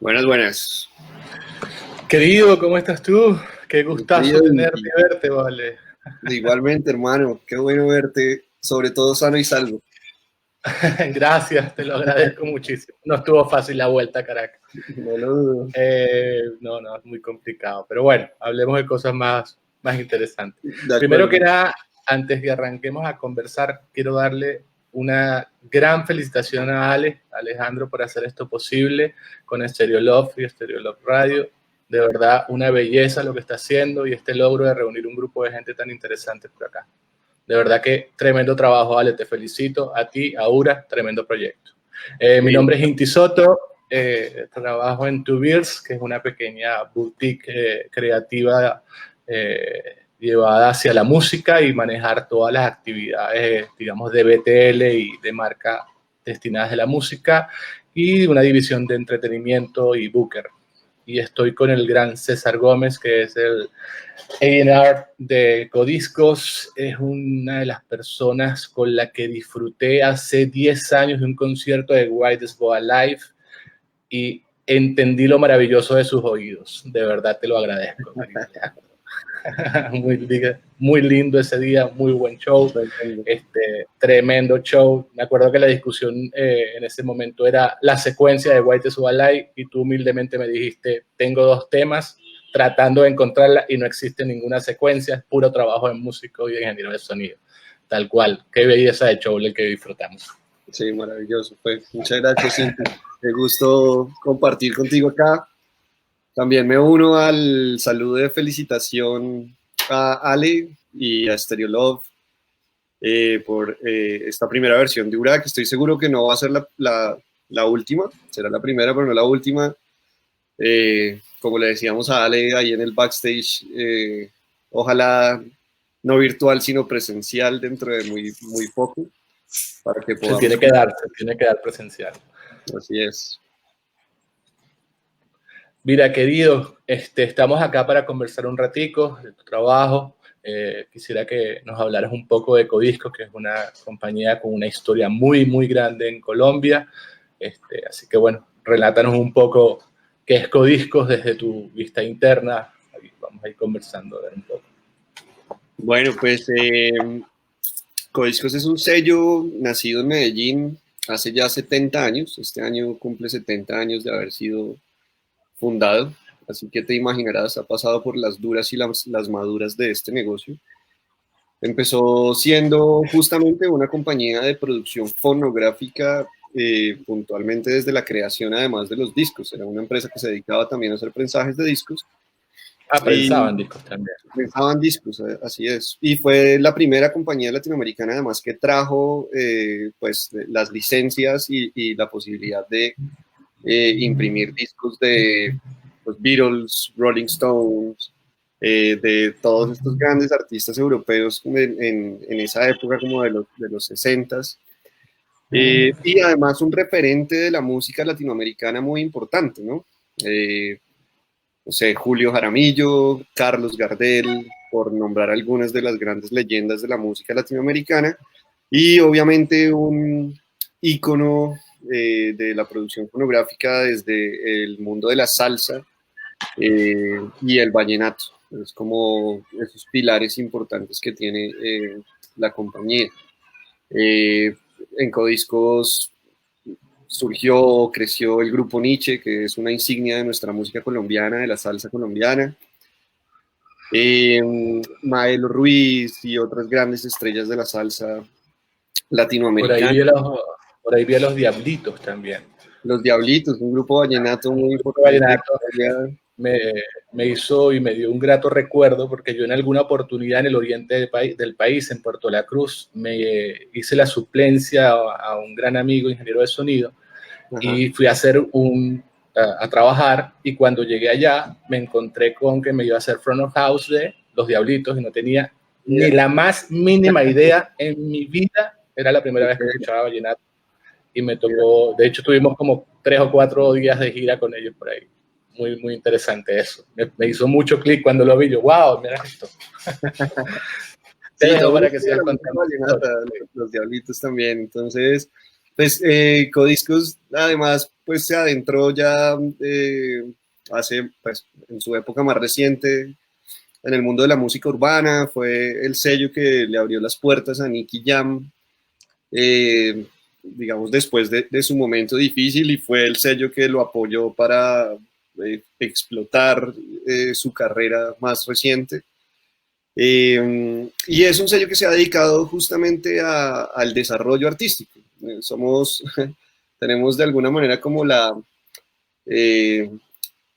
Buenas, buenas. Querido, ¿cómo estás tú? Qué gustazo tenerte y verte, vale. Igualmente, hermano, qué bueno verte, sobre todo sano y salvo. Gracias, te lo agradezco muchísimo. No estuvo fácil la vuelta a Caracas. No lo dudo. No, es muy complicado. Pero bueno, hablemos de cosas más interesantes. De Primero acuerdo. que nada, antes que arranquemos a conversar, quiero darle una gran felicitación a Alejandro, por hacer esto posible con Stereo Love y Stereo Love Radio. De verdad, una belleza lo que está haciendo y este logro de reunir un grupo de gente tan interesante por acá. De verdad que tremendo trabajo, Ale, te felicito. A ti, a Ura, tremendo proyecto. Mi nombre es Inti Soto, trabajo en Two Beers, que es una pequeña boutique creativa llevada hacia la música y manejar todas las actividades, digamos, de BTL y de marca destinadas a la música, y una división de entretenimiento y booker. Y estoy con el gran César Gómez, que es el A&R de Codiscos. Es una de las personas con la que disfruté hace 10 años de un concierto de White Boa Live y entendí lo maravilloso de sus oídos. De verdad te lo agradezco. Muy lindo ese día, muy buen show, tremendo show. Me acuerdo que la discusión en ese momento era la secuencia de White Boa Live y tú humildemente me dijiste, tengo 2 temas, tratando de encontrarla y no existe ninguna secuencia, es puro trabajo de músico y de ingeniero de sonido. Tal cual, qué belleza de show el que disfrutamos. Sí, maravilloso. Pues, muchas gracias, Cinti. Me gustó compartir contigo acá. También me uno al saludo de felicitación a Ale y a Stereo Love por esta primera versión de Ura, que estoy seguro que no va a ser la última, será la primera, pero no la última. Como le decíamos a Ale ahí en el backstage, ojalá no virtual, sino presencial dentro de muy poco, para que podamos... Se tiene que dar presencial. Así es. Mira, querido, estamos acá para conversar un ratico de tu trabajo. Quisiera que nos hablaras un poco de Codiscos, que es una compañía con una historia muy grande en Colombia. Así que bueno, relátanos un poco qué es Codiscos desde tu vista interna. Vamos a ir conversando a ver un poco. Bueno, pues Codiscos es un sello nacido en Medellín hace ya 70 años. Este año cumple 70 años de haber sido fundado. Así que te imaginarás, ha pasado por las duras y las maduras de este negocio. Empezó siendo justamente una compañía de producción fonográfica, puntualmente desde la creación, además de los discos. Era una empresa que se dedicaba también a hacer prensajes de discos. Prensaban discos también. Prensaban discos, así es. Y fue la primera compañía latinoamericana, además, que trajo pues, las licencias y la posibilidad de imprimir discos de los Beatles, Rolling Stones, de todos estos grandes artistas europeos en esa época como de los 60s. Y además un referente de la música latinoamericana muy importante, ¿no? No sé, Julio Jaramillo, Carlos Gardel, por nombrar algunas de las grandes leyendas de la música latinoamericana, y obviamente un ícono de la producción fonográfica desde el mundo de la salsa y el vallenato. Es como esos pilares importantes que tiene la compañía. En Codiscos surgió, creció el grupo Nietzsche, que es una insignia de nuestra música colombiana, de la salsa colombiana. Maelo Ruiz y otras grandes estrellas de la salsa latinoamericana. Por ahí vi a los Diablitos también. Los Diablitos, un grupo vallenato muy importante. Me hizo y me dio un grato recuerdo, porque yo en alguna oportunidad en el oriente del país, en Puerto La Cruz, me hice la suplencia a un gran amigo, ingeniero de sonido. Ajá. Y fui a hacer a trabajar, y cuando llegué allá me encontré con que me iba a hacer front of house de los Diablitos y no tenía ni la más mínima idea en mi vida. Era la primera vez que escuchaba vallenato y me tocó, de hecho tuvimos como 3 o 4 días de gira con ellos por ahí. Muy interesante eso. Me hizo mucho clic cuando lo vi. Yo, wow, mira esto. Sí, para que sigan contando. Los Diablitos también. Entonces, Pues Codiscos además pues se adentró ya hace, pues en su época más reciente en el mundo de la música urbana, fue el sello que le abrió las puertas a Nicky Jam, digamos después de su momento difícil, y fue el sello que lo apoyó para explotar su carrera más reciente. Y es un sello que se ha dedicado justamente al desarrollo artístico. Tenemos de alguna manera como eh,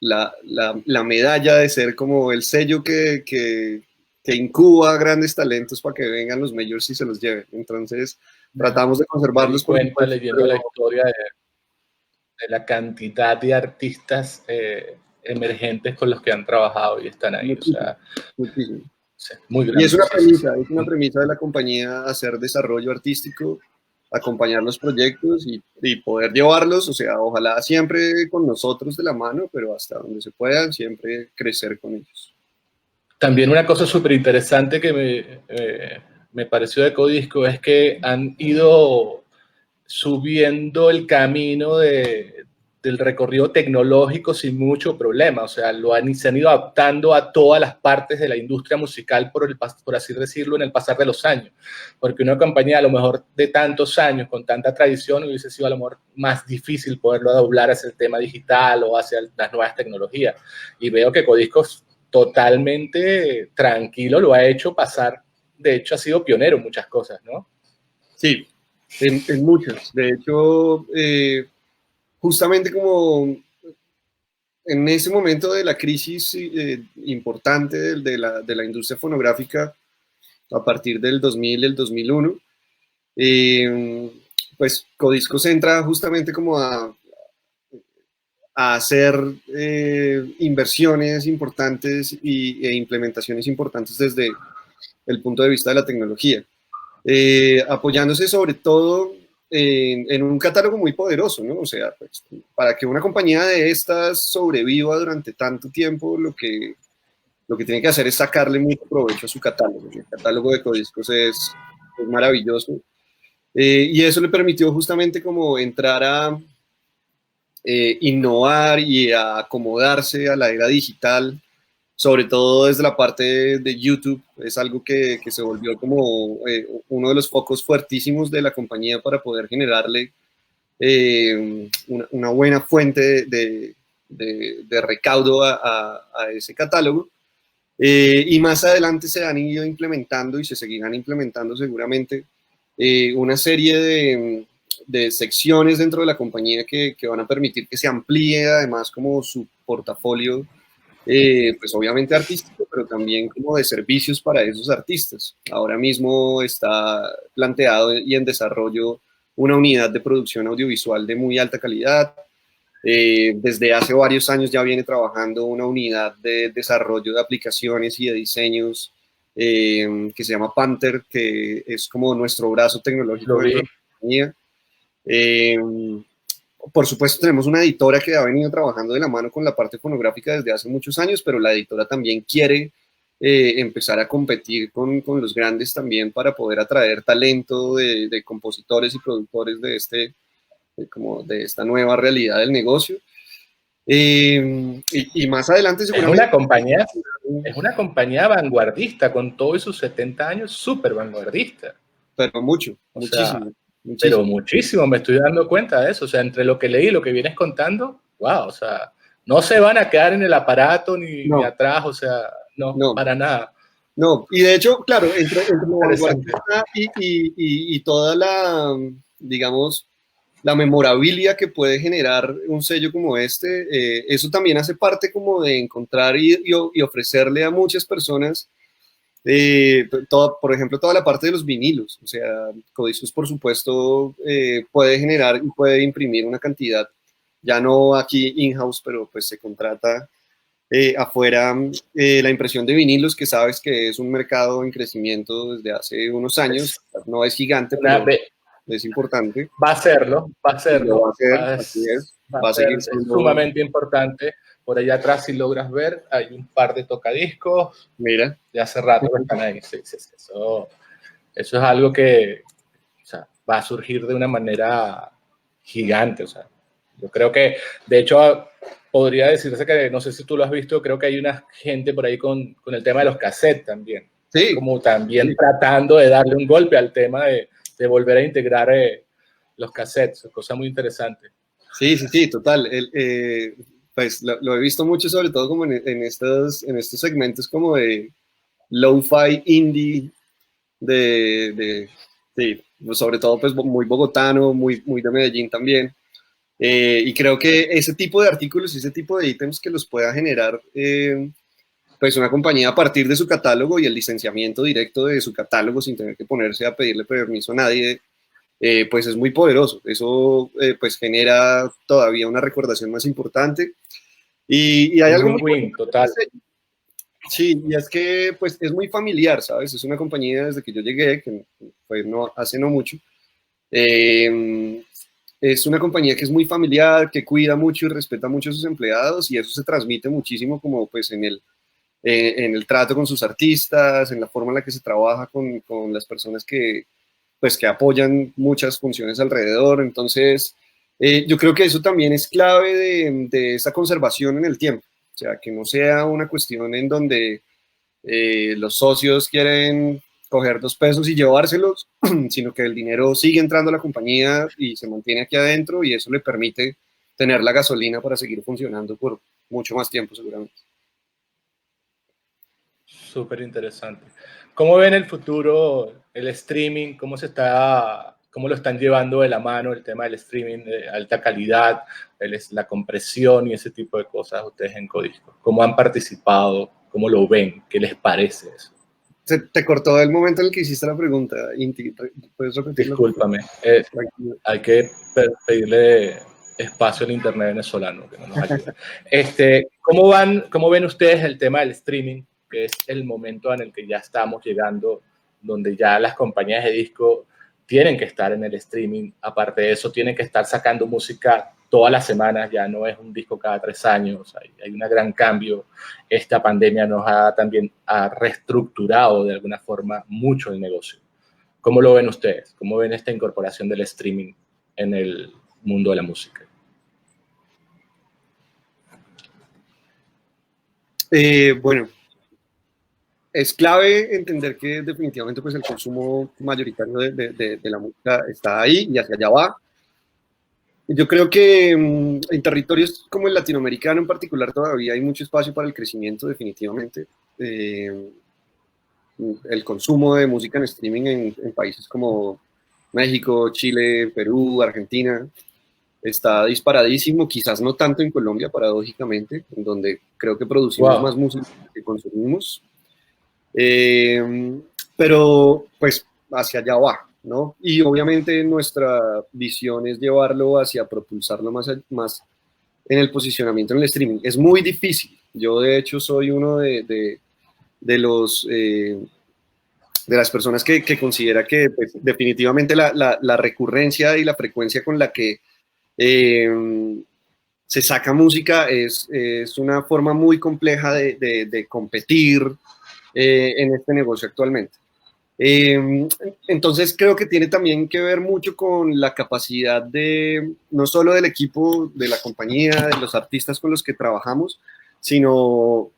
la medalla de ser como el sello que incuba grandes talentos para que vengan los majors y se los lleven. Entonces, tratamos de conservarlos. Me di cuenta leyendo la historia de la cantidad de artistas emergentes con los que han trabajado y están ahí. Muchísimo, o sea, muchísimo. Sí, muy grande. Y es una premisa de la compañía hacer desarrollo artístico, acompañar los proyectos y poder llevarlos, o sea, ojalá siempre con nosotros de la mano, pero hasta donde se puedan, siempre crecer con ellos. También una cosa súper interesante que me pareció de Codisco es que han ido subiendo el camino del recorrido tecnológico sin mucho problema. O sea, se han ido adaptando a todas las partes de la industria musical, por así decirlo, en el pasar de los años. Porque una compañía a lo mejor de tantos años, con tanta tradición, hubiese sido a lo mejor más difícil poderlo doblar hacia el tema digital o hacia las nuevas tecnologías. Y veo que Codiscos totalmente tranquilo lo ha hecho pasar. De hecho, ha sido pionero en muchas cosas, ¿no? Sí, en muchas. De hecho, justamente como en ese momento de la crisis importante de la industria fonográfica a partir del 2000 y el 2001, pues Codiscos entra justamente como a hacer inversiones importantes e implementaciones importantes desde el punto de vista de la tecnología, apoyándose sobre todo en un catálogo muy poderoso, ¿no? O sea, pues, para que una compañía de estas sobreviva durante tanto tiempo, lo que tiene que hacer es sacarle mucho provecho a su catálogo. El catálogo de Codiscos es maravilloso. Y eso le permitió justamente como entrar a innovar y a acomodarse a la era digital, sobre todo desde la parte de YouTube. Es algo que se volvió como uno de los focos fuertísimos de la compañía para poder generarle una buena fuente de recaudo a ese catálogo. Y más adelante se han ido implementando y se seguirán implementando seguramente una serie de secciones dentro de la compañía que van a permitir que se amplíe además como su portafolio, pues obviamente artístico, pero también como de servicios para esos artistas. Ahora mismo está planteado y en desarrollo una unidad de producción audiovisual de muy alta calidad. Desde hace varios años ya viene trabajando una unidad de desarrollo de aplicaciones y de diseños que se llama Panther, que es como nuestro brazo tecnológico de la compañía. Por supuesto, tenemos una editora que ha venido trabajando de la mano con la parte fonográfica desde hace muchos años, pero la editora también quiere empezar a competir con los grandes también para poder atraer talento de compositores y productores como de esta nueva realidad del negocio. Y más adelante seguramente... Es una compañía vanguardista, con todos sus 70 años, súper vanguardista. Pero muchísimo. Pero muchísimo, me estoy dando cuenta de eso. O sea, entre lo que leí y lo que vienes contando, wow, o sea, no se van a quedar en el aparato ni atrás, o sea, no, para nada. No, y de hecho, claro, entre lo vanguardista y toda la, digamos, la memorabilia que puede generar un sello como este, eso también hace parte como de encontrar y ofrecerle a muchas personas, por ejemplo, toda la parte de los vinilos. O sea, Codiscos, por supuesto, puede generar y puede imprimir una cantidad, ya no aquí in-house, pero pues se contrata afuera la impresión de vinilos, que sabes que es un mercado en crecimiento desde hace unos años. No es gigante, pero es importante. Va a serlo. Va a seguir siendo... Es sumamente importante. Por allá atrás, si logras ver, hay un par de tocadiscos. Mira. De hace rato que están ahí. Sí. Eso es algo que, o sea, va a surgir de una manera gigante. O sea, yo creo que, de hecho, podría decirse que, no sé si tú lo has visto, creo que hay una gente por ahí con el tema de los cassettes también. Están Sí, como también sí, tratando de darle un golpe al tema de volver a integrar los cassettes, cosa muy interesante. sí, sí, sí, total. Pues lo he visto mucho, sobre todo como en estos segmentos como de lo-fi indie, de sí, pues sobre todo pues muy bogotano, muy de Medellín también. Y creo que ese tipo de artículos y ese tipo de ítems que los pueda generar pues una compañía a partir de su catálogo y el licenciamiento directo de su catálogo sin tener que ponerse a pedirle permiso a nadie, pues es muy poderoso. Eso pues genera todavía una recordación más importante. Y hay Un algo muy win-win bonito. total. Sí, y es que pues es muy familiar, ¿sabes? Es una compañía desde que yo llegué, que fue no, hace no mucho. Eh, es una compañía que es muy familiar, que cuida mucho y respeta mucho a sus empleados y eso se transmite muchísimo como pues en el trato con sus artistas, en la forma en la que se trabaja con las personas pues, que apoyan muchas funciones alrededor. Entonces, yo creo que eso también es clave de esa conservación en el tiempo. O sea, que no sea una cuestión en donde los socios quieren coger 2 pesos y llevárselos, sino que el dinero sigue entrando a la compañía y se mantiene aquí adentro y eso le permite tener la gasolina para seguir funcionando por mucho más tiempo seguramente. Súper interesante. ¿Cómo ven el futuro, el streaming? ¿Cómo lo están llevando de la mano el tema del streaming de alta calidad, la compresión y ese tipo de cosas ustedes en Codisco? ¿Cómo han participado? ¿Cómo lo ven? ¿Qué les parece eso? Se te cortó el momento en el que hiciste la pregunta, Inti. ¿Puedes repetirla, por favor? Discúlpame. Tranquilo. Hay que pedirle espacio al internet venezolano que no nos ayuda. ¿Cómo ven ustedes el tema del streaming, que es el momento en el que ya estamos llegando, donde ya las compañías de disco tienen que estar en el streaming? Aparte de eso, tienen que estar sacando música todas las semanas, ya no es un disco cada 3 años, hay un gran cambio. Esta pandemia nos ha también reestructurado de alguna forma mucho el negocio. ¿Cómo lo ven ustedes? ¿Cómo ven esta incorporación del streaming en el mundo de la música? Bueno, es clave entender que definitivamente pues, el consumo mayoritario de la música está ahí y hacia allá va. Yo creo que en territorios como el latinoamericano en particular todavía hay mucho espacio para el crecimiento definitivamente. Eh, el consumo de música en streaming en países como México, Chile, Perú, Argentina, está disparadísimo, quizás no tanto en Colombia, paradójicamente, en donde creo que producimos más Wow. música que consumimos. Eh, pero pues hacia allá va, ¿no? Y obviamente nuestra visión es llevarlo hacia propulsarlo más en el posicionamiento en el streaming. Es muy difícil. Yo de hecho soy uno de los... de las personas que considera que pues, definitivamente la recurrencia y la frecuencia con la que se saca música es una forma muy compleja de competir en este negocio actualmente. Entonces creo que tiene también que ver mucho con la capacidad de, no solo del equipo, de la compañía, de los artistas con los que trabajamos, sino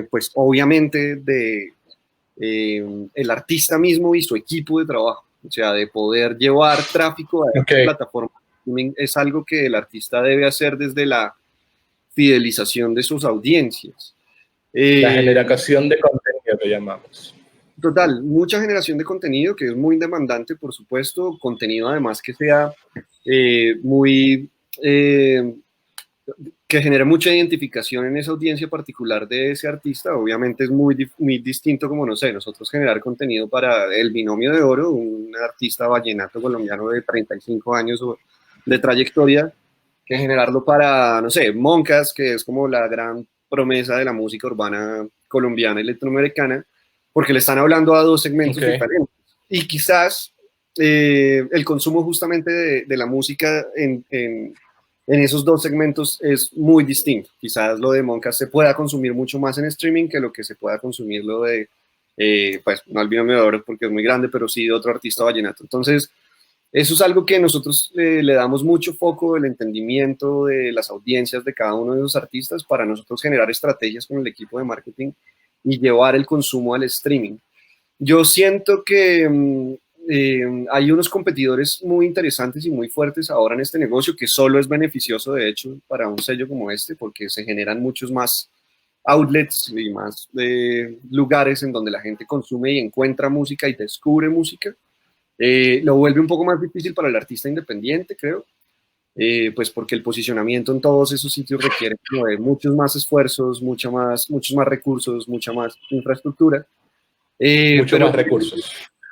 pues obviamente de el artista mismo y su equipo de trabajo. O sea, de poder llevar tráfico a esta Okay. plataforma es algo que el artista debe hacer desde la fidelización de sus audiencias. La Eh, generación de contenido que llamamos. Total, mucha generación de contenido que es muy demandante, por supuesto, contenido además que sea muy, que genere mucha identificación en esa audiencia particular de ese artista. Obviamente es muy distinto como, no sé, nosotros generar contenido para El Binomio de Oro, un artista vallenato colombiano de 35 años de trayectoria, que generarlo para, no sé, Moncas, que es como la gran promesa de la música urbana colombiana y latinoamericana, porque le están hablando a dos segmentos Okay. diferentes. Y quizás el consumo justamente de la música en esos dos segmentos es muy distinto. Quizás lo de Moncas se pueda consumir mucho más en streaming que lo que se pueda consumir lo de, pues, no El Binomio de Oro porque es muy grande, pero sí de otro artista vallenato. Entonces, Eso es algo que nosotros le damos mucho foco, el entendimiento de las audiencias de cada uno de esos artistas para nosotros generar estrategias con el equipo de marketing y llevar el consumo al streaming. Yo siento que hay unos competidores muy interesantes y muy fuertes ahora en este negocio que solo es beneficioso, de hecho, para un sello como este, porque se generan muchos más outlets y más lugares en donde la gente consume y encuentra música y descubre música. Lo vuelve un poco más difícil para el artista independiente, creo, pues porque el posicionamiento en todos esos sitios requiere como de muchos más esfuerzos, muchos más recursos, mucha más infraestructura. Mucho más recursos.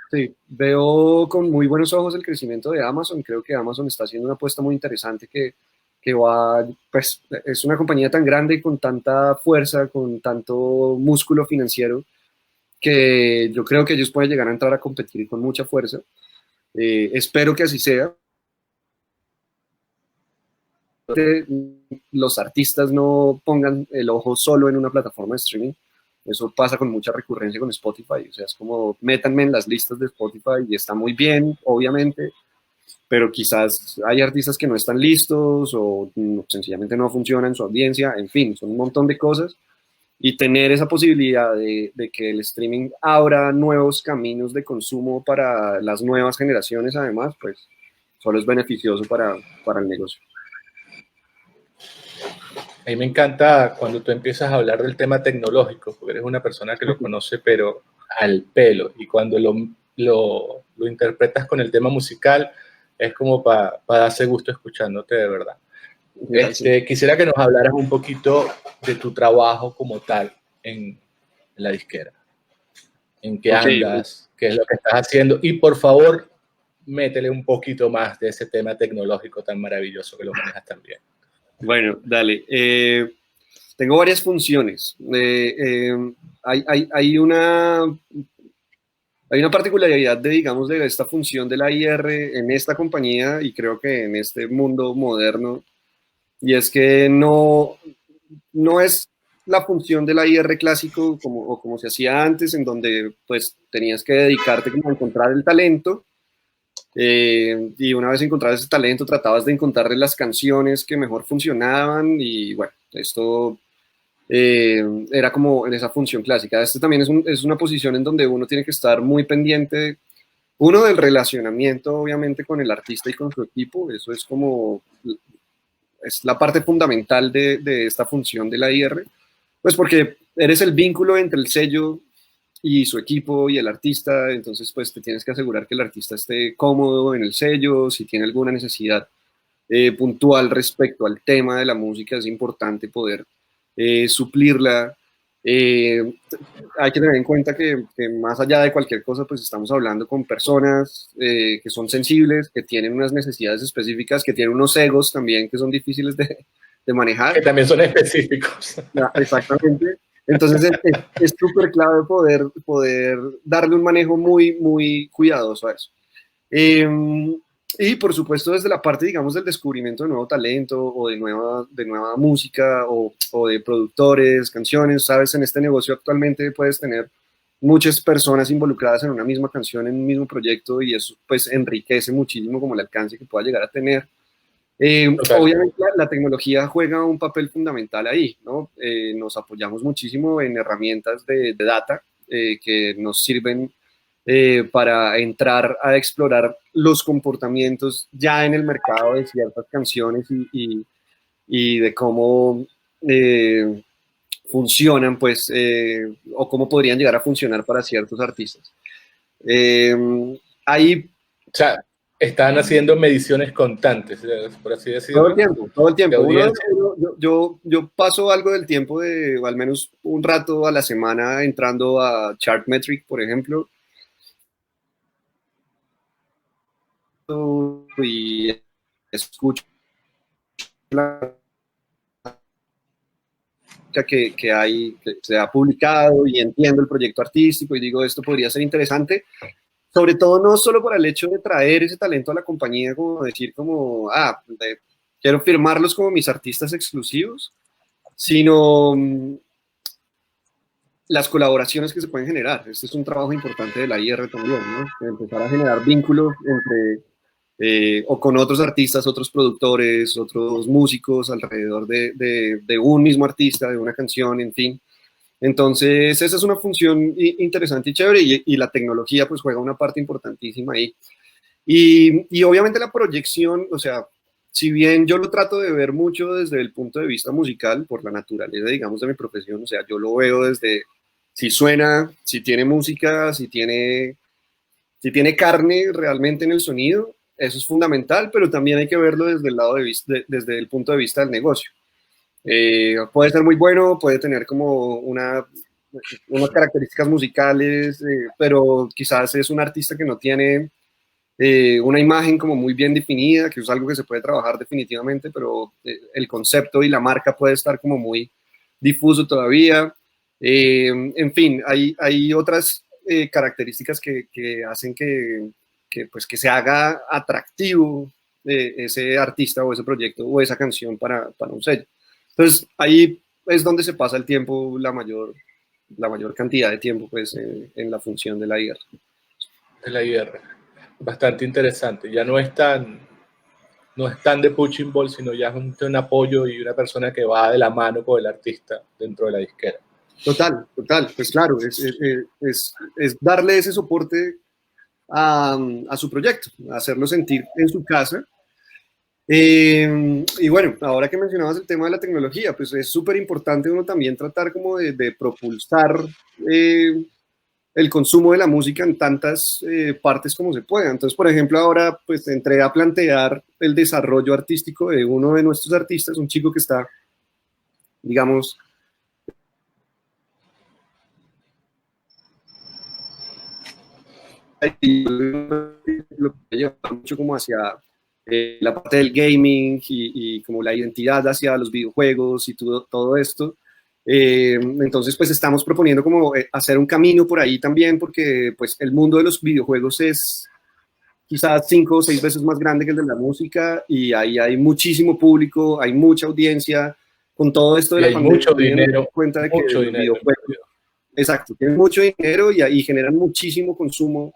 Sí, veo con muy buenos ojos el crecimiento de Amazon. Creo que Amazon está haciendo una apuesta muy interesante que va, pues es una compañía tan grande, con tanta fuerza, con tanto músculo financiero, que yo creo que ellos pueden llegar a entrar a competir con mucha fuerza. Espero que así sea. Los artistas no pongan el ojo solo en una plataforma de streaming. Eso pasa con mucha recurrencia con Spotify. O sea, es como métanme en las listas de Spotify y está muy bien, obviamente, pero quizás hay artistas que no están listos o sencillamente no funciona en su audiencia. En fin, son un montón de cosas. Y tener esa posibilidad de que el streaming abra nuevos caminos de consumo para las nuevas generaciones, además, pues solo es beneficioso para el negocio. A mí me encanta cuando tú empiezas a hablar del tema tecnológico, porque eres una persona que lo conoce, pero al pelo. Y cuando lo interpretas con el tema musical, es como para darse gusto escuchándote de verdad. Quisiera que nos hablaras un poquito de tu trabajo como tal en la disquera. ¿En qué andas? ¿Qué es lo que estás haciendo? Y por favor, métele un poquito más de ese tema tecnológico tan maravilloso que lo manejas también. Bueno, dale. Tengo varias funciones. Hay una particularidad digamos, de esta función de la IR en esta compañía y creo que en este mundo moderno, y es que no es la función de la IR clásico como se hacía antes, en donde pues tenías que dedicarte como a encontrar el talento. Y una vez encontrabas ese talento, tratabas de encontrarle las canciones que mejor funcionaban y bueno, esto era como en esa función clásica. Este también es una posición en donde uno tiene que estar muy pendiente, uno, del relacionamiento obviamente con el artista y con su equipo. Eso es como, es la parte fundamental de esta función de la IR, pues porque eres el vínculo entre el sello y su equipo y el artista. Entonces pues te tienes que asegurar que el artista esté cómodo en el sello. Si tiene alguna necesidad puntual respecto al tema de la música, es importante poder suplirla. Hay que tener en cuenta que más allá de cualquier cosa, pues estamos hablando con personas que son sensibles, que tienen unas necesidades específicas, que tienen unos egos también que son difíciles de manejar. Que también son específicos. Exactamente. Entonces es súper clave poder darle un manejo muy, muy cuidadoso a eso. Y por supuesto desde la parte, digamos, del descubrimiento de nuevo talento o de nueva música o de productores, canciones, ¿sabes? En este negocio actualmente puedes tener muchas personas involucradas en una misma canción, en un mismo proyecto, y eso pues enriquece muchísimo como el alcance que pueda llegar a tener. Obviamente la tecnología juega un papel fundamental ahí, ¿no? Nos apoyamos muchísimo en herramientas de data que nos sirven para entrar a explorar los comportamientos ya en el mercado de ciertas canciones y de cómo funcionan, pues, o cómo podrían llegar a funcionar para ciertos artistas. Ahí... O sea, están haciendo mediciones constantes, por así decirlo. Todo el tiempo. Yo paso algo del tiempo o al menos un rato a la semana entrando a Chartmetric, por ejemplo, y escucho la que se ha publicado y entiendo el proyecto artístico y digo, esto podría ser interesante, sobre todo no solo por el hecho de traer ese talento a la compañía, como decir como, quiero firmarlos como mis artistas exclusivos, sino las colaboraciones que se pueden generar. Este es un trabajo importante de la IR también, ¿no? Empezar a generar vínculos entre o con otros artistas, otros productores, otros músicos alrededor de un mismo artista, de una canción, en fin. Entonces, esa es una función interesante y chévere, y la tecnología pues juega una parte importantísima ahí. Y obviamente la proyección, o sea, si bien yo lo trato de ver mucho desde el punto de vista musical, por la naturaleza, digamos, de mi profesión, o sea, yo lo veo desde si suena, si tiene música, si tiene carne realmente en el sonido, eso es fundamental, pero también hay que verlo desde el lado desde el punto de vista del negocio. Puede ser muy bueno, puede tener como unas características musicales, pero quizás es un artista que no tiene una imagen como muy bien definida, que es algo que se puede trabajar definitivamente, pero el concepto y la marca puede estar como muy difuso todavía. En fin, hay otras características que hacen pues, que se haga atractivo ese artista o ese proyecto o esa canción para un sello. Entonces, ahí es donde se pasa el tiempo, la mayor cantidad de tiempo pues, en la función de la IR. De la IR. Bastante interesante. Ya no es tan de punching ball, sino ya es un apoyo y una persona que va de la mano con el artista dentro de la disquera. Total. Pues claro, es darle ese soporte a su proyecto, hacerlo sentir en su casa. Y bueno, ahora que mencionabas el tema de la tecnología, pues es súper importante uno también tratar como de propulsar el consumo de la música en tantas partes como se pueda. Entonces, por ejemplo, ahora pues entré a plantear el desarrollo artístico de uno de nuestros artistas, un chico que está, digamos, lo que lleva mucho como hacia la parte del gaming y como la identidad hacia los videojuegos y todo esto. Entonces, pues estamos proponiendo como hacer un camino por ahí también, porque pues el mundo de los videojuegos es quizás 5 o 6 veces más grande que el de la música, y ahí hay muchísimo público, hay mucha audiencia. Con todo esto de y la hay pandemia, mucho dinero, me cuenta de que mucho los dinero. videojuegos, exacto, tienen mucho dinero y generan muchísimo consumo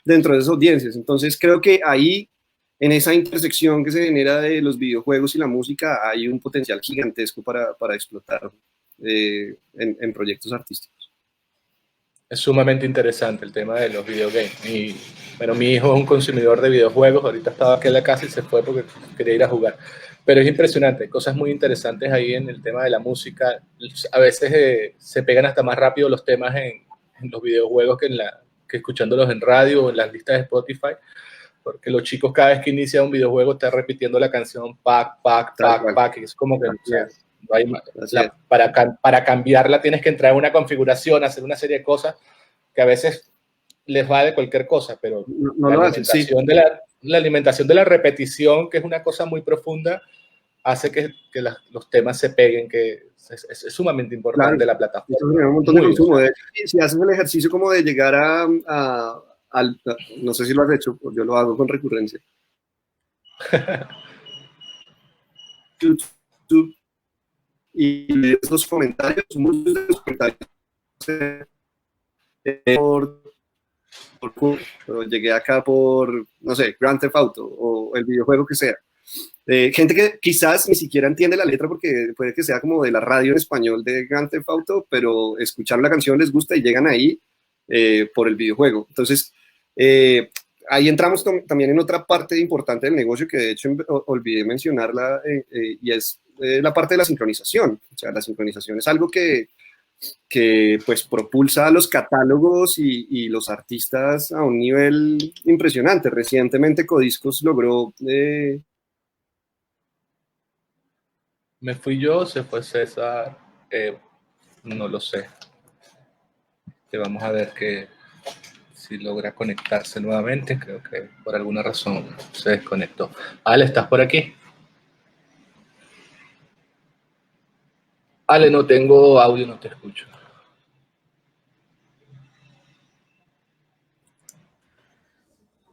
dentro de esas audiencias. Entonces creo que ahí, en esa intersección que se genera de los videojuegos y la música, hay un potencial gigantesco para explotar en proyectos artísticos. Es sumamente interesante el tema de los videogames. Y bueno, mi hijo es un consumidor de videojuegos. Ahorita estaba aquí en la casa y se fue porque quería ir a jugar. Pero es impresionante, hay cosas muy interesantes ahí en el tema de la música. A veces se pegan hasta más rápido los temas en los videojuegos que escuchándolos en radio o en las listas de Spotify, porque los chicos cada vez que inicia un videojuego están repitiendo la canción pack, y es como que, o sea, no hay, para cambiarla tienes que entrar en una configuración, hacer una serie de cosas que a veces les va de cualquier cosa, pero no lo hacen, sí. La alimentación de la repetición, que es una cosa muy profunda, hace que los temas se peguen, que es sumamente importante, claro, la plataforma. Eso genera un montón de consumo. De hecho, si haces el ejercicio como de llegar no sé si lo has hecho, yo lo hago con recurrencia. YouTube, y esos comentarios, muchos de los comentarios pero llegué acá por, no sé, Grand Theft Auto o el videojuego que sea. Gente que quizás ni siquiera entiende la letra, porque puede que sea como de la radio en español de Grand Theft Auto, pero escuchar la canción les gusta y llegan ahí por el videojuego. Entonces, ahí entramos también en otra parte importante del negocio que de hecho olvidé mencionarla, y es la parte de la sincronización. O sea, la sincronización es algo que pues propulsa a los catálogos y los artistas a un nivel impresionante. Recientemente Codiscos logró... Me fui yo, se fue César, no lo sé. Vamos a ver si logra conectarse nuevamente. Creo que por alguna razón se desconectó. Ale, ¿estás por aquí? Ale, no tengo audio, no te escucho.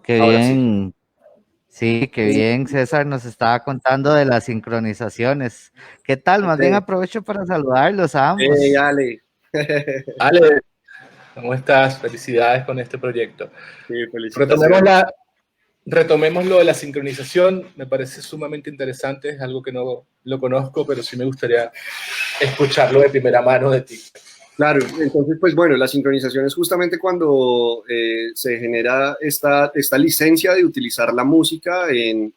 Qué bien, sí, qué bien. César nos estaba contando de las sincronizaciones. ¿Qué tal? Más bien aprovecho para saludarlos a ambos. Hey, Ale. Ale, ¿cómo estás? Felicidades con este proyecto. Sí, felicitaciones. retomemos lo de la sincronización. Me parece sumamente interesante, es algo que no lo conozco, pero sí me gustaría escucharlo de primera mano de ti. Claro, entonces, pues bueno, la sincronización es justamente cuando se genera esta licencia de utilizar la música en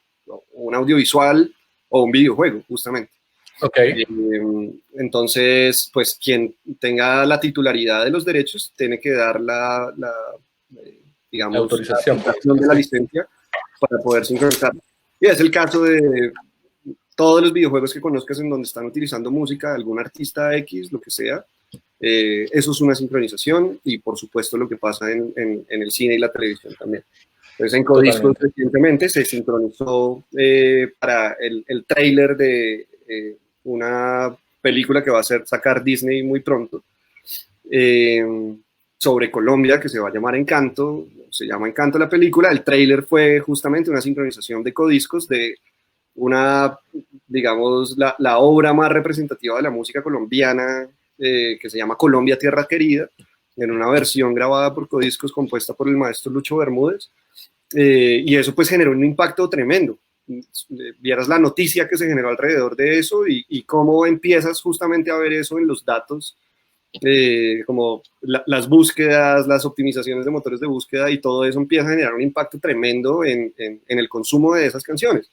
un audiovisual o un videojuego, justamente. Okay. Entonces, pues quien tenga la titularidad de los derechos tiene que dar digamos, la autorización de la licencia para poder sincronizar. Y es el caso de todos los videojuegos que conozcas en donde están utilizando música de algún artista X, lo que sea. Eso es una sincronización, y por supuesto lo que pasa en el cine y la televisión también. Entonces en Codiscos recientemente se sincronizó para el tráiler de una película que va a sacar Disney muy pronto, sobre Colombia, que se va a llamar Encanto. Se llama Encanto la película. El tráiler fue justamente una sincronización de Codiscos de digamos, la obra más representativa de la música colombiana, que se llama Colombia, Tierra Querida, en una versión grabada por Codiscos, compuesta por el maestro Lucho Bermúdez, y eso pues generó un impacto tremendo. Vieras la noticia que se generó alrededor de eso, y cómo empiezas justamente a ver eso en los datos, como las búsquedas, las optimizaciones de motores de búsqueda, y todo eso empieza a generar un impacto tremendo en el consumo de esas canciones.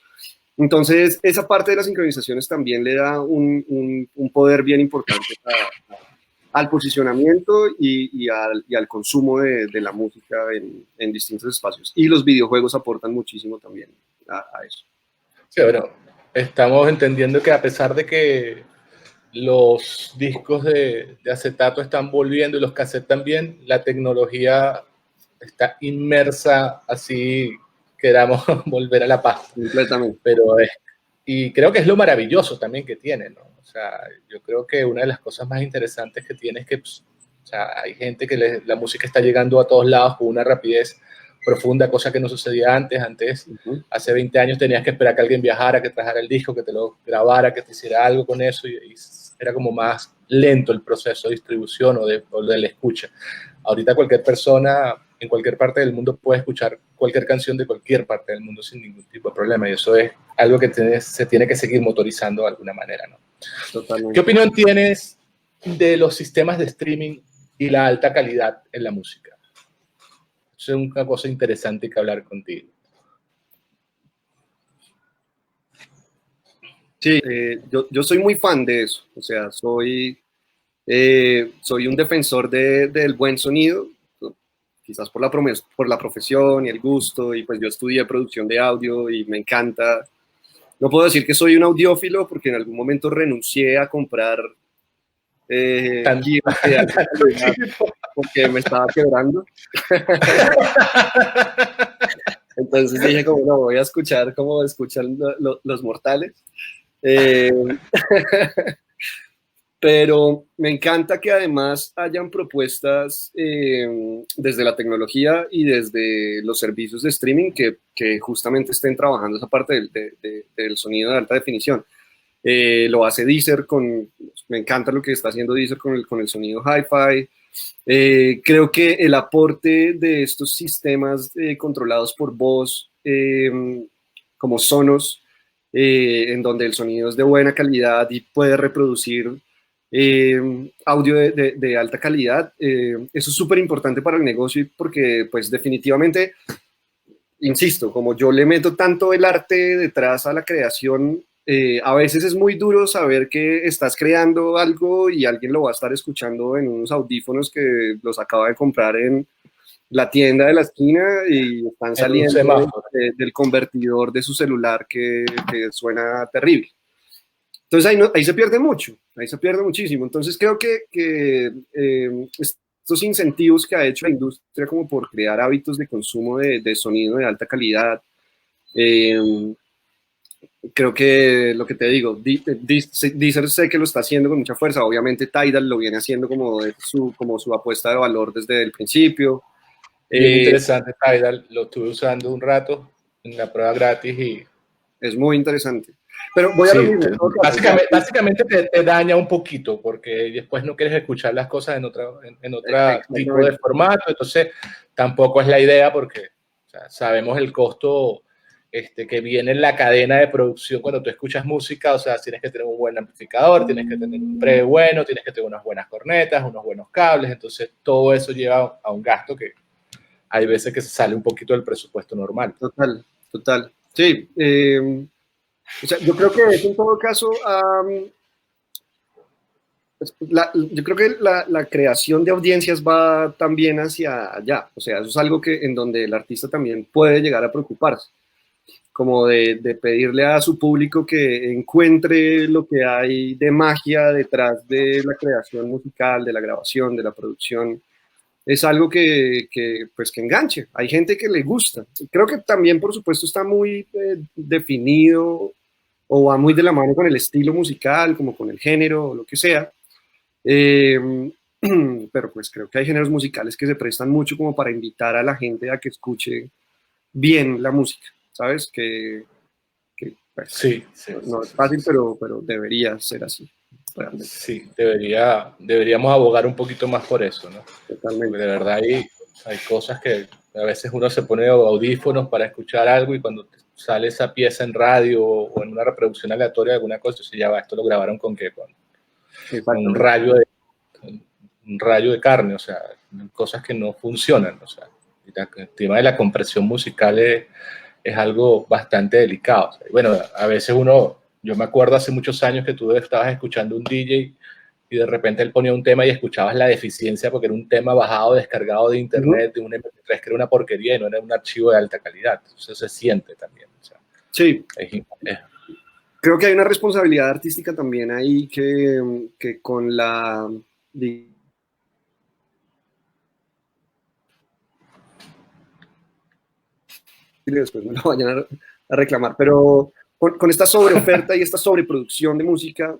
Entonces, esa parte de las sincronizaciones también le da un poder bien importante al posicionamiento y al consumo de la música en distintos espacios. Y los videojuegos aportan muchísimo también a eso. Sí, bueno, estamos entendiendo que a pesar de que los discos de acetato están volviendo y los cassettes también, la tecnología está inmersa, así queramos volver a la paz. Completamente. Y creo que es lo maravilloso también que tiene, ¿no? O sea, yo creo que una de las cosas más interesantes que tiene es que, pues, o sea, hay gente que la música está llegando a todos lados con una rapidez profunda, cosa que no sucedía antes. Antes, hace 20 años tenías que esperar que alguien viajara, que trajera el disco, que te lo grabara, que te hiciera algo con eso, y era como más lento el proceso de distribución o de la escucha. Ahorita cualquier persona en cualquier parte del mundo puede escuchar cualquier canción de cualquier parte del mundo sin ningún tipo de problema, y eso es algo que se tiene que seguir motorizando de alguna manera, ¿no? Totalmente. ¿Qué opinión tienes de los sistemas de streaming y la alta calidad en la música? Eso es una cosa interesante que hablar contigo. Sí, yo soy muy fan de eso. O sea, soy un defensor del buen sonido, quizás por la profesión y el gusto, y pues yo estudié producción de audio y me encanta. No puedo decir que soy un audiófilo porque en algún momento renuncié a comprar porque me estaba quebrando. Entonces dije, como no, voy a escuchar como escuchan los mortales. Pero me encanta que además hayan propuestas desde la tecnología y desde los servicios de streaming que justamente estén trabajando esa parte del sonido de alta definición. Lo hace Deezer me encanta lo que está haciendo Deezer con el sonido hi-fi. Creo que el aporte de estos sistemas controlados por voz, como Sonos, en donde el sonido es de buena calidad y puede reproducir audio de alta calidad, eso es súper importante para el negocio, porque pues definitivamente, insisto, como yo le meto tanto el arte detrás a la creación, a veces es muy duro saber que estás creando algo y alguien lo va a estar escuchando en unos audífonos que los acaba de comprar en la tienda de la esquina y están saliendo del convertidor de su celular que suena terrible. Entonces ahí se pierde mucho, ahí se pierde muchísimo. Entonces creo que estos incentivos que ha hecho la industria como por crear hábitos de consumo de sonido de alta calidad, creo que lo que te digo, Deezer sé que lo está haciendo con mucha fuerza. Obviamente Tidal lo viene haciendo como su apuesta de valor desde el principio. Bien interesante Tidal, lo estuve usando un rato en la prueba gratis y... Es muy interesante. Pero voy a sí, lo mismo. Básicamente te daña un poquito porque después no quieres escuchar las cosas en otro tipo de formato, entonces tampoco es la idea porque, o sea, sabemos el costo que viene en la cadena de producción cuando tú escuchas música, o sea, tienes que tener un buen amplificador, tienes que tener un pre bueno, tienes que tener unas buenas cornetas, unos buenos cables, entonces todo eso lleva a un gasto que hay veces que se sale un poquito del presupuesto normal. Total, total. Sí, o sea, yo creo que es en todo caso, yo creo que la creación de audiencias va también hacia allá, o sea, eso es algo que en donde el artista también puede llegar a preocuparse, como de pedirle a su público que encuentre lo que hay de magia detrás de la creación musical, de la grabación, de la producción. Es algo pues, que enganche. Hay gente que le gusta. Creo que también, por supuesto, está muy definido o va muy de la mano con el estilo musical, como con el género o lo que sea. Pero pues creo que hay géneros musicales que se prestan mucho como para invitar a la gente a que escuche bien la música, ¿sabes? Pues, sí, no es fácil, pero debería ser así. Realmente. Sí, deberíamos abogar un poquito más por eso, ¿no? Totalmente. Porque de verdad hay cosas que a veces uno se pone audífonos para escuchar algo y cuando sale esa pieza en radio o en una reproducción aleatoria de alguna cosa, se ya va, esto lo grabaron con qué, con un rayo de carne, o sea, cosas que no funcionan, o sea, el tema de la compresión musical es algo bastante delicado. O sea, bueno, a veces yo me acuerdo hace muchos años que tú estabas escuchando un DJ y de repente él ponía un tema y escuchabas la deficiencia porque era un tema bajado, descargado de internet, de un MP3 que era una porquería y no era un archivo de alta calidad. Eso se siente también. O sea, sí. Creo que hay una responsabilidad artística también ahí que con la... Y después me lo vayan a reclamar, pero con esta sobreoferta y esta sobreproducción de música,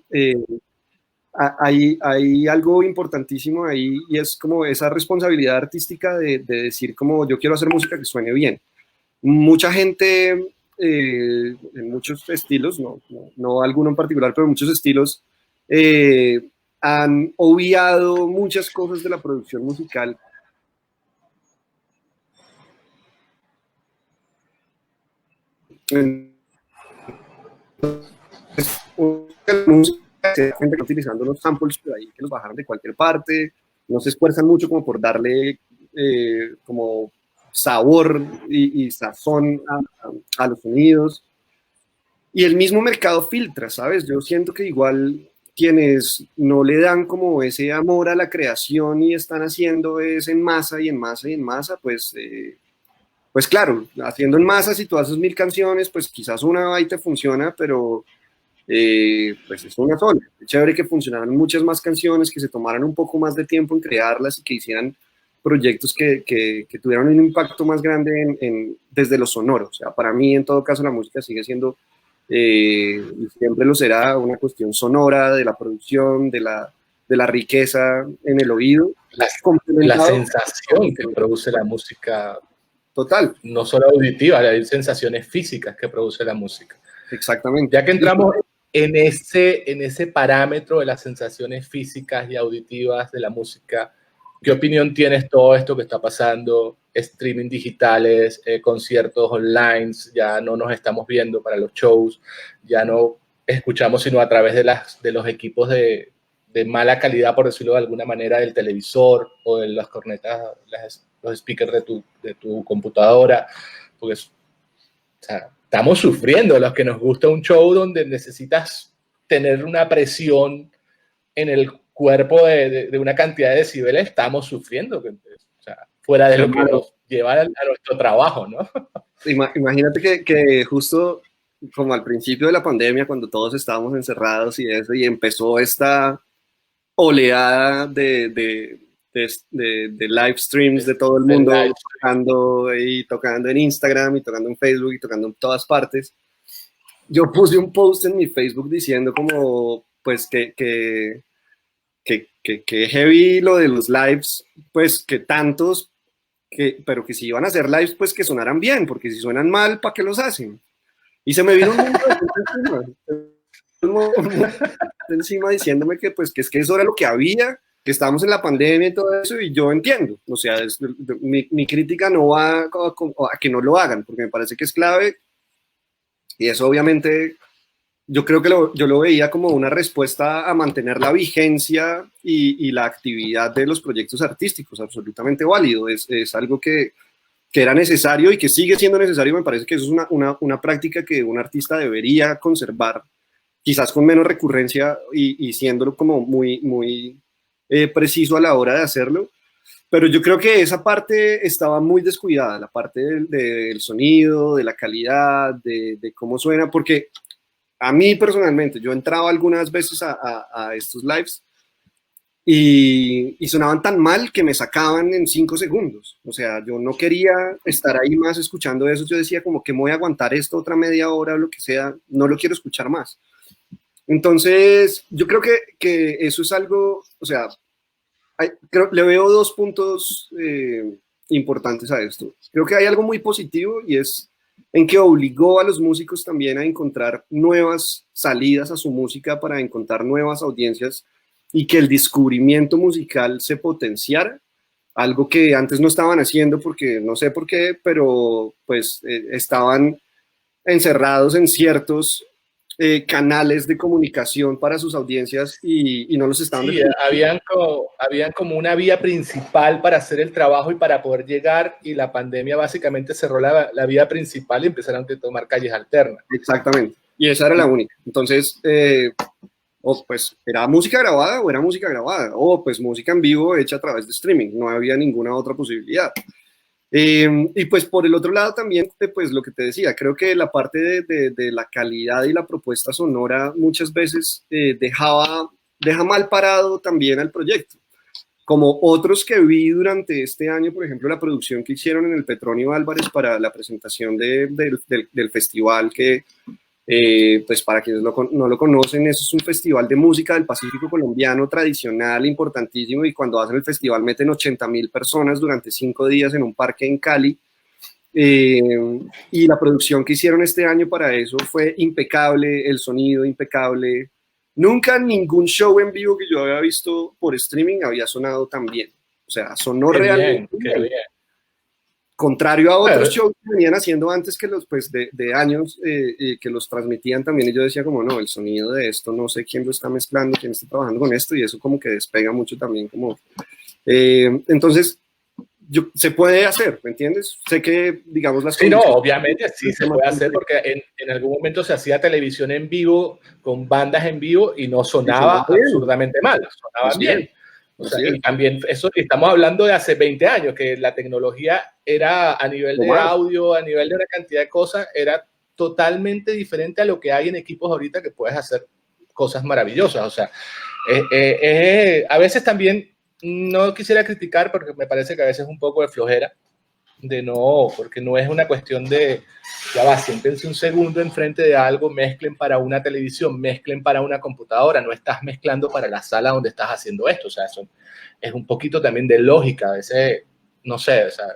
hay algo importantísimo ahí y es como esa responsabilidad artística de decir como yo quiero hacer música que suene bien. Mucha gente, en muchos estilos, no alguno en particular, pero muchos estilos, han obviado muchas cosas de la producción musical. Se da cuenta que utilizando los samples por ahí que los bajaron de cualquier parte, no se esfuerzan mucho como por darle como sabor y sazón a los sonidos. Y el mismo mercado filtra, ¿sabes? Yo siento que igual quienes no le dan como ese amor a la creación y están haciendo es en masa y en masa y en masa, pues claro, haciendo en masa, si tú haces 1000 canciones, pues quizás una ahí te funciona, pero pues es una sola. Es chévere que funcionaran muchas más canciones, que se tomaran un poco más de tiempo en crearlas y que hicieran proyectos que tuvieran un impacto más grande desde lo sonoro. O sea, para mí, en todo caso, la música sigue siendo, y siempre lo será, una cuestión sonora, de la producción, de la riqueza en el oído. La sensación que produce la música. Total. No solo auditiva, hay sensaciones físicas que produce la música. Exactamente. Ya que entramos en ese parámetro de las sensaciones físicas y auditivas de la música, ¿qué opinión tienes todo esto que está pasando? Streaming digitales, conciertos online, ya no nos estamos viendo para los shows, ya no escuchamos sino a través de los equipos de mala calidad, por decirlo de alguna manera, del televisor o de las cornetas, los speakers de tu computadora, porque o sea, estamos sufriendo los que nos gusta un show donde necesitas tener una presión en el cuerpo de una cantidad de decibeles, estamos sufriendo, o sea, fuera de lo que nos lleva a nuestro trabajo, ¿no? Imagínate que justo como al principio de la pandemia, cuando todos estábamos encerrados y eso, y empezó esta oleada de live streams de todo el mundo tocando en Instagram y tocando en Facebook y tocando en todas partes. Yo puse un post en mi Facebook diciendo como pues que heavy lo de los lives, pues que tantos, pero que si iban a hacer lives pues que sonaran bien, porque si suenan mal, ¿para qué los hacen? Y se me vino un mundo encima diciéndome que pues que es que eso era lo que había que estamos en la pandemia y todo eso, y yo entiendo, o sea, mi crítica no va a que no lo hagan, porque me parece que es clave, y eso obviamente yo creo que yo lo veía como una respuesta a mantener la vigencia y la actividad de los proyectos artísticos, absolutamente válido, es algo que era necesario y que sigue siendo necesario. Me parece que eso es una práctica que un artista debería conservar, quizás con menos recurrencia y siéndolo como muy preciso a la hora de hacerlo. Pero yo creo que esa parte estaba muy descuidada, la parte del sonido, de la calidad, de cómo suena, porque a mí personalmente, yo entraba algunas veces a estos lives y sonaban tan mal que me sacaban en 5 segundos. O sea, yo no quería estar ahí más escuchando eso. Yo decía como que me voy a aguantar esto otra media hora o lo que sea, no lo quiero escuchar más. Entonces, yo creo que eso es algo, o sea, le veo 2 puntos importantes a esto. Creo que hay algo muy positivo y es en que obligó a los músicos también a encontrar nuevas salidas a su música para encontrar nuevas audiencias y que el descubrimiento musical se potenciara, algo que antes no estaban haciendo porque no sé por qué, pero pues estaban encerrados en ciertos canales de comunicación para sus audiencias y no los estaban... Sí, habían como una vía principal para hacer el trabajo y para poder llegar, y la pandemia básicamente cerró la vía principal y empezaron a tomar calles alternas. Exactamente, y esa era la única. Entonces, o pues era música grabada o era música grabada, o pues música en vivo hecha a través de streaming, no había ninguna otra posibilidad. Y pues por el otro lado también, pues lo que te decía, creo que la parte de la calidad y la propuesta sonora muchas veces deja mal parado también al proyecto. Como otros que vi durante este año, por ejemplo, la producción que hicieron en el Petronio Álvarez para la presentación del festival que, pues para quienes no lo conocen, eso es un festival de música del Pacífico colombiano tradicional, importantísimo, y cuando hacen el festival meten 80.000 personas durante 5 días en un parque en Cali, y la producción que hicieron este año para eso fue impecable, el sonido impecable. Nunca ningún show en vivo que yo había visto por streaming había sonado tan bien. O sea, sonó realmente bien. Qué bien. Contrario a otros shows que venían haciendo antes que los, pues, de años, que los transmitían también, y yo decía como, no, el sonido de esto, no sé quién lo está mezclando, quién está trabajando con esto, y eso como que despega mucho también, como... entonces, se puede hacer, ¿me entiendes? Sé que, digamos, las Sí, no, obviamente sí se puede hacer, porque en algún momento se hacía televisión en vivo, con bandas en vivo, y no sonaba absurdamente mal, sonaban bien. O sea, y también eso, estamos hablando de hace 20 años, que la tecnología era a nivel de audio, a nivel de una cantidad de cosas, era totalmente diferente a lo que hay en equipos ahorita, que puedes hacer cosas maravillosas. O sea, a veces también no quisiera criticar, porque me parece que a veces es un poco de flojera, porque no es una cuestión de, ya va, siéntense un segundo enfrente de algo, mezclen para una televisión, mezclen para una computadora, no estás mezclando para la sala donde estás haciendo esto. O sea, eso es un poquito también de lógica. A veces, no sé, o sea,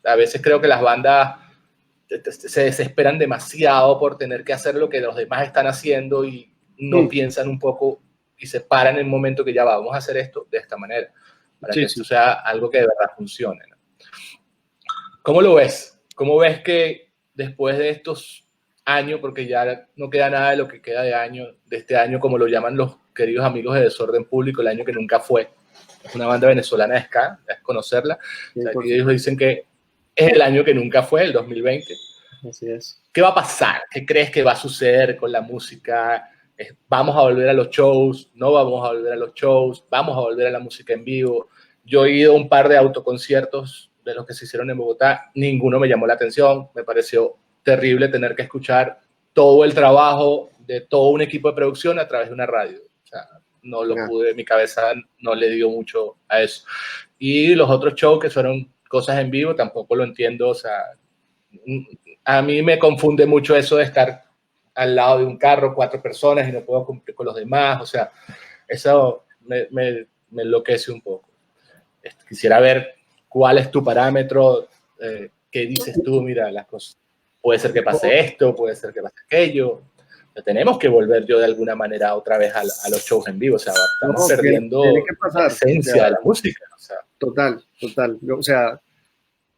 a veces creo que las bandas se desesperan demasiado por tener que hacer lo que los demás están haciendo y no piensan un poco y se paran en el momento que ya va, vamos a hacer esto de esta manera, para que esto sea algo que de verdad funcione, ¿no? ¿Cómo lo ves? ¿Cómo ves que después de estos años, porque ya no queda nada de lo que queda de este año, como lo llaman los queridos amigos de Desorden Público, el año que nunca fue, es una banda venezolana de ska, es conocerla, o sea, que ellos dicen que es el año que nunca fue, el 2020. Así es. ¿Qué va a pasar? ¿Qué crees que va a suceder con la música? ¿Vamos a volver a los shows? ¿No vamos a volver a los shows? ¿Vamos a volver a la música en vivo? Yo he ido a un par de autoconciertos de los que se hicieron en Bogotá, ninguno me llamó la atención, me pareció terrible tener que escuchar todo el trabajo de todo un equipo de producción a través de una radio. O sea, no lo pude, mi cabeza no le dio mucho a eso. Y los otros shows que fueron cosas en vivo, tampoco lo entiendo. O sea, a mí me confunde mucho eso de estar al lado de un carro, 4 personas y no puedo cumplir con los demás. O sea, eso me enloquece un poco. Quisiera ver cuál es tu parámetro, qué dices tú, mira, las cosas. Puede ser que pase esto, puede ser que pase aquello. tenemos que volver yo de alguna manera otra vez a los shows en vivo, o sea, estamos perdiendo la esencia de la música. O sea. Total. O sea,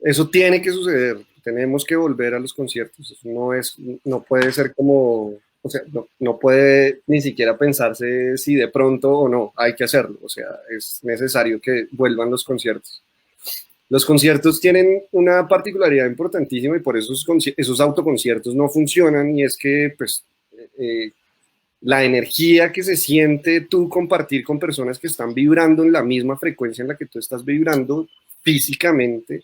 eso tiene que suceder, tenemos que volver a los conciertos, eso no puede ser como, o sea, no puede ni siquiera pensarse si de pronto o no, hay que hacerlo, o sea, es necesario que vuelvan los conciertos. Los conciertos tienen una particularidad importantísima y por eso esos autoconciertos no funcionan, y es que pues la energía que se siente tú compartir con personas que están vibrando en la misma frecuencia en la que tú estás vibrando físicamente,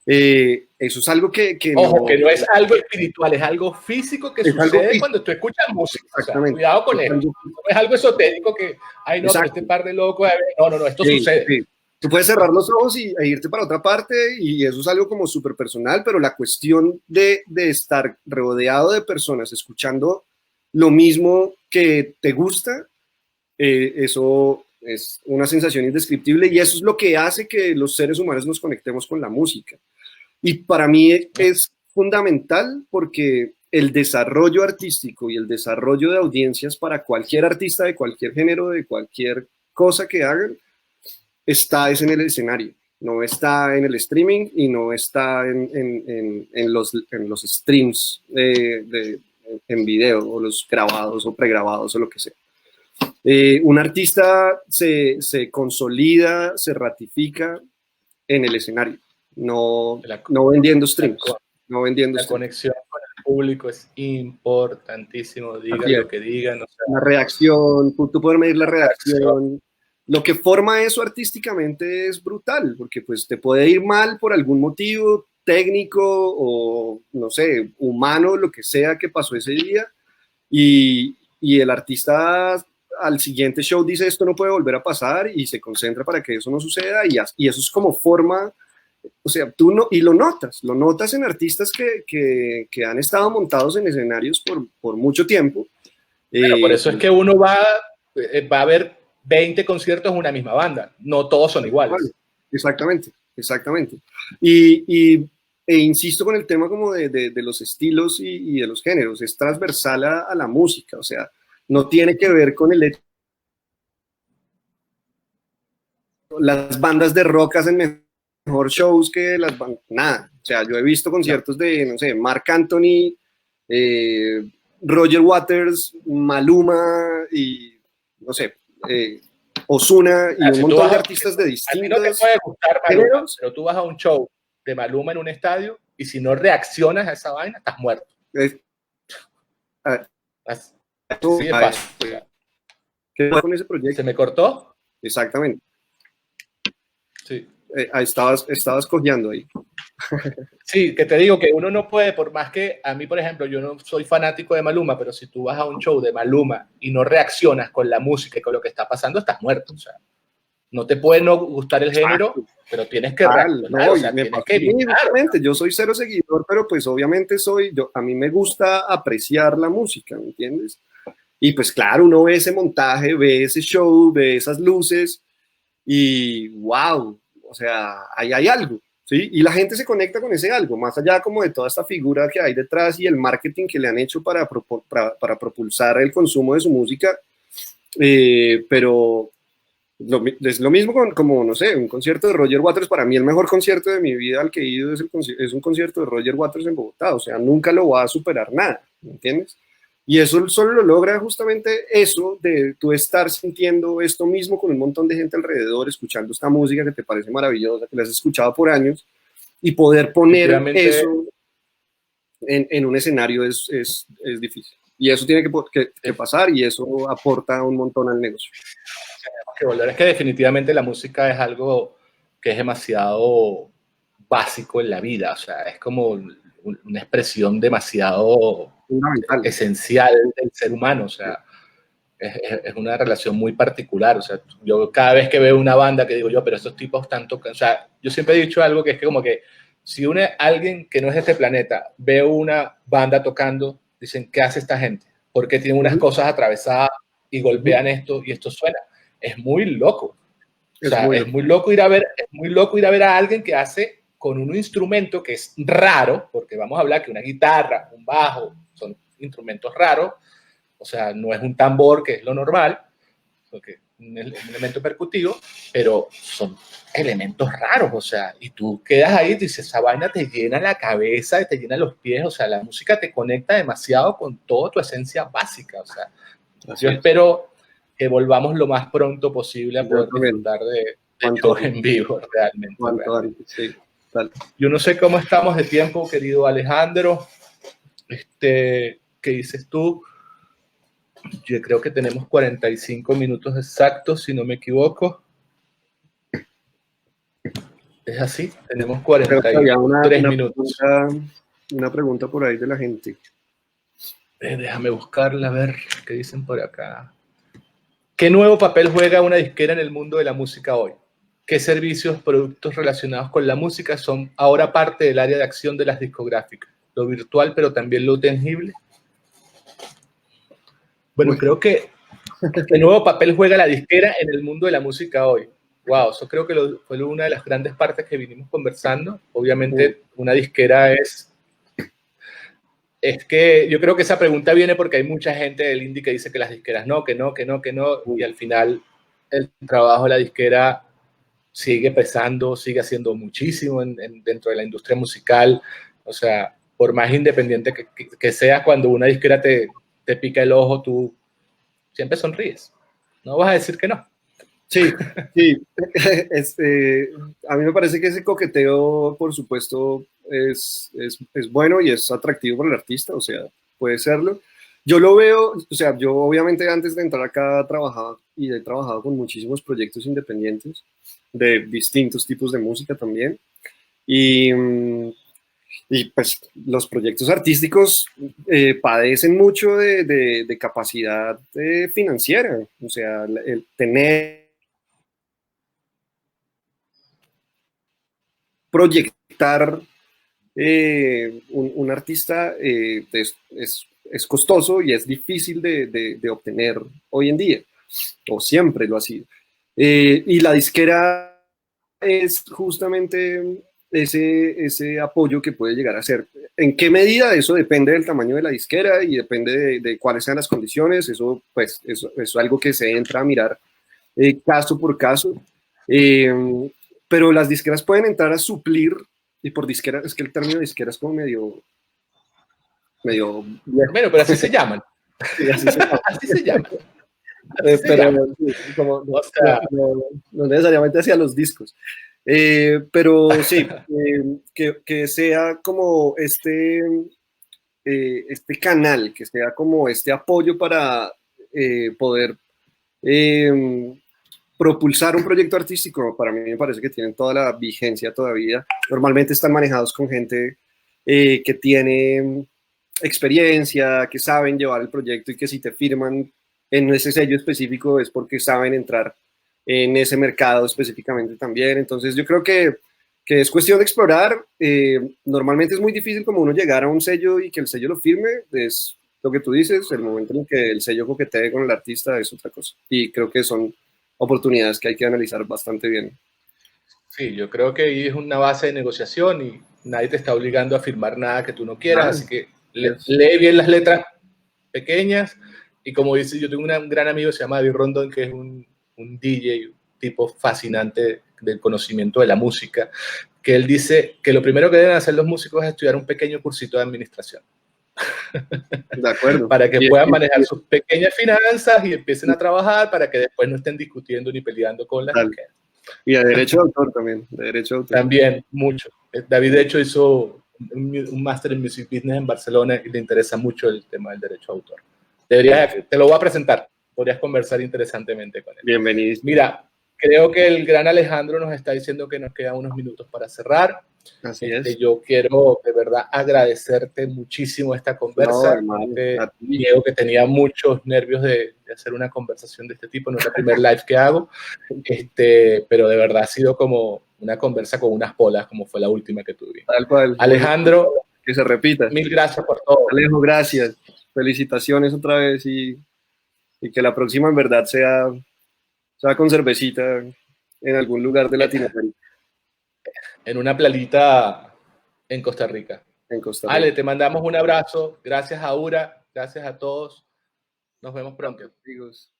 eso es algo que Ojo, que no es algo espiritual, es algo físico que sucede cuando tú escuchas música. O sea, cuidado con eso. No es algo esotérico que, ay no, este par de locos, no, esto sucede. Sí. Tú puedes cerrar los ojos e irte para otra parte, y eso es algo como súper personal, pero la cuestión de estar rodeado de personas escuchando lo mismo que te gusta, eso es una sensación indescriptible, y eso es lo que hace que los seres humanos nos conectemos con la música. Y para mí es fundamental, porque el desarrollo artístico y el desarrollo de audiencias para cualquier artista de cualquier género, de cualquier cosa que hagan, está en el escenario, no está en el streaming y no está en los streams en video, o los grabados o pregrabados o lo que sea. Un artista se consolida, se ratifica en el escenario, no vendiendo streams. La conexión con el público es importantísimo, digan lo que digan. O sea, la reacción, tú puedes medir la reacción. Lo que forma eso artísticamente es brutal, porque pues te puede ir mal por algún motivo técnico o, no sé, humano, lo que sea que pasó ese día, y el artista al siguiente show dice esto no puede volver a pasar y se concentra para que eso no suceda, y eso es como forma, o sea, y lo notas en artistas que han estado montados en escenarios por mucho tiempo. Pero por eso es que uno va a ver 20 conciertos en una misma banda, no todos son iguales. Exactamente. E insisto con el tema como de los estilos y de los géneros, es transversal a la música, o sea, no tiene que ver con el hecho las bandas de rock hacen mejor shows que las bandas, nada, o sea, yo he visto conciertos de, no sé, Marc Anthony, Roger Waters, Maluma y, no sé, Ozuna y un montón de artistas de distintos. A ti no te puede gustar Maluma, pero tú vas a un show de Maluma en un estadio y si no reaccionas a esa vaina, estás muerto. Sí, ¿qué pasa con ese proyecto? ¿Se me cortó? Exactamente. Sí. Estabas cojeando ahí. Sí, que te digo que uno no puede, por más que a mí, por ejemplo, yo no soy fanático de Maluma, pero si tú vas a un show de Maluma y no reaccionas con la música y con lo que está pasando, estás muerto. O sea, no te puede no gustar el género, pero tienes que reaccionar. No, o sea, yo soy cero seguidor, pero pues obviamente a mí me gusta apreciar la música, ¿me entiendes? Y pues claro, uno ve ese montaje, ve ese show, ve esas luces y wow, o sea, ahí hay algo. ¿Sí? Y la gente se conecta con ese algo, más allá como de toda esta figura que hay detrás y el marketing que le han hecho para propulsar el consumo de su música, pero es lo mismo como, no sé, un concierto de Roger Waters. Para mí el mejor concierto de mi vida al que he ido es un concierto de Roger Waters en Bogotá, o sea, nunca lo va a superar nada, ¿me entiendes? Y eso solo lo logra justamente eso de tú estar sintiendo esto mismo con un montón de gente alrededor, escuchando esta música que te parece maravillosa, que la has escuchado por años, y poder poner eso en un escenario es difícil. Y eso tiene que pasar, y eso aporta un montón al negocio. Es que definitivamente la música es algo que es demasiado básico en la vida, o sea, es como una expresión demasiado esencial del ser humano, o sea, es una relación muy particular, o sea, yo cada vez que veo una banda que digo yo, pero estos tipos están tocando, o sea, yo siempre he dicho algo que es que como que si alguien que no es de este planeta ve una banda tocando, dicen, ¿qué hace esta gente? Porque tienen unas cosas atravesadas y golpean esto y esto suena. Es muy loco. O sea, es muy loco ir a ver a alguien que hace con un instrumento que es raro, porque vamos a hablar que una guitarra, un bajo, son instrumentos raros, o sea, no es un tambor, que es lo normal, porque un elemento percutivo, pero son elementos raros, o sea, y tú quedas ahí y dices, esa vaina te llena la cabeza, te llena los pies, o sea, la música te conecta demasiado con toda tu esencia básica, o sea, yo espero que volvamos lo más pronto posible a poder disfrutar de shows en vivo, realmente. Sí, yo no sé cómo estamos de tiempo, querido Alejandro, ¿qué dices tú? Yo creo que tenemos 45 minutos exactos, si no me equivoco. Es así, tenemos 43 minutos. Una pregunta por ahí de la gente. Déjame buscarla, a ver qué dicen por acá. ¿Qué nuevo papel juega una disquera en el mundo de la música hoy? ¿Qué servicios, productos relacionados con la música son ahora parte del área de acción de las discográficas? Lo virtual, pero también lo tangible. Bueno, creo que ¿qué nuevo papel juega la disquera en el mundo de la música hoy? Wow, eso creo que fue una de las grandes partes que vinimos conversando. Obviamente, una disquera es que yo creo que esa pregunta viene porque hay mucha gente del indie que dice que las disqueras no, y al final el trabajo de la disquera sigue pesando, sigue haciendo muchísimo dentro de la industria musical. O sea, por más independiente que seas, cuando una disquera te pica el ojo, tú siempre sonríes. No vas a decir que no. Sí. A mí me parece que ese coqueteo, por supuesto, es bueno y es atractivo para el artista, o sea, puede serlo. Yo lo veo, o sea, yo obviamente antes de entrar acá trabajaba y he trabajado con muchísimos proyectos independientes de distintos tipos de música también. Y pues los proyectos artísticos padecen mucho de capacidad financiera, o sea, el tener proyectar un artista es costoso y es difícil de obtener hoy en día, o siempre lo ha sido. Y la disquera es justamente ese apoyo que puede llegar a ser. ¿En qué medida? Eso depende del tamaño de la disquera y depende de cuáles sean las condiciones. Eso, pues, eso es algo que se entra a mirar caso por caso. Pero las disqueras pueden entrar a suplir, y por disquera, es que el término disquera es como medio Bueno, pero así se llaman. Sí, así se llaman. Así se llaman. Pero sí, como, no necesariamente hacia los discos. Pero sí, que sea como este canal, que sea como este apoyo para poder propulsar un proyecto artístico, para mí me parece que tienen toda la vigencia todavía. Normalmente están manejados con gente que tiene experiencia, que saben llevar el proyecto y que si te firman en ese sello específico es porque saben entrar en ese mercado específicamente también. Entonces yo creo que es cuestión de explorar. Normalmente es muy difícil como uno llegar a un sello y que el sello lo firme. Es lo que tú dices, el momento en que el sello coquetee con el artista es otra cosa. Y creo que son oportunidades que hay que analizar bastante bien. Sí, yo creo que ahí es una base de negociación y nadie te está obligando a firmar nada que tú no quieras, así que lee bien las letras pequeñas y como dice, yo tengo un gran amigo que se llama David Rondon, que es un DJ, un tipo fascinante del conocimiento de la música, que él dice que lo primero que deben hacer los músicos es estudiar un pequeño cursito de administración. De acuerdo. Para que puedan manejar sus pequeñas finanzas y empiecen a trabajar para que después no estén discutiendo ni peleando con las disqueras. Y de derecho de autor también, de derecho de autor. También, mucho. David, de hecho, hizo un máster en Music Business en Barcelona y le interesa mucho el tema del derecho de autor. Te lo voy a presentar. Podrías conversar interesantemente con él. Bienvenido. Mira, creo que el gran Alejandro nos está diciendo que nos quedan unos minutos para cerrar. Así es. Yo quiero de verdad agradecerte muchísimo esta conversa. Diego, que tenía muchos nervios de hacer una conversación de este tipo, no es la primer live que hago, pero de verdad ha sido como una conversa con unas polas, como fue la última que tuvimos. Tal cual. Alejandro, que se repita. Mil gracias por todo. Alejo, gracias. Felicitaciones otra vez y que la próxima en verdad sea con cervecita en algún lugar de Latinoamérica. En una playita en Costa Rica. En Costa Rica. Ale, te mandamos un abrazo. Gracias, Aura. Gracias a todos. Nos vemos pronto. Amigos.